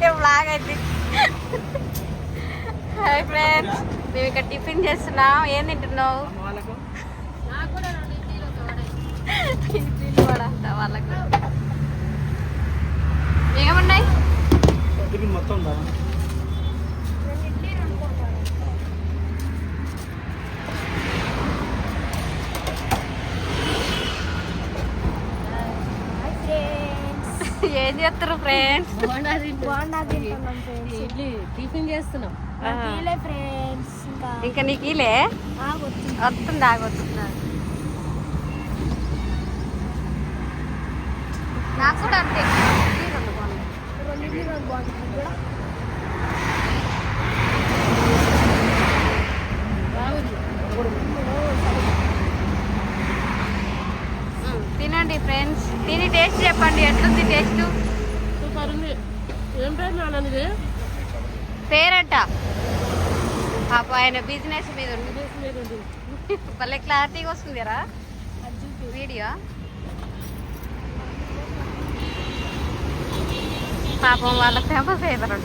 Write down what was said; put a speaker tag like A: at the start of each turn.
A: Blog అయితే. Hi friends, మేము ఇక్కడ టిఫిన్ చేస్తున్నాం. ఏం తింటున్నావు? ఇడ్లీలు కూడా అంట వాళ్ళకు. ఏమున్నాయి?
B: మొత్తం
A: ఏం చేస్తారు ఫ్రెండ్స్?
C: ఇడ్లీ టిఫిన్ చేస్తున్నాం.
A: ఇంకా నీకు ఇలే వస్తుంది, ఆగొస్తుందా? నాకు కూడా అంతే. తినండి ఫ్రెండ్స్, తిని టేస్ట్ చెప్పండి. ఎట్లుంది టేస్ట్?
C: సూపర్ ఉంది. ఏం పేరు నాన్నది?
A: పేరట పాప ఆయన బిజినెస్ మీద ఉంది. భలే క్లారిటీగా వస్తుందిరా వీడియో. పాపం వాళ్ళ ఫేమస్ అవుతారు.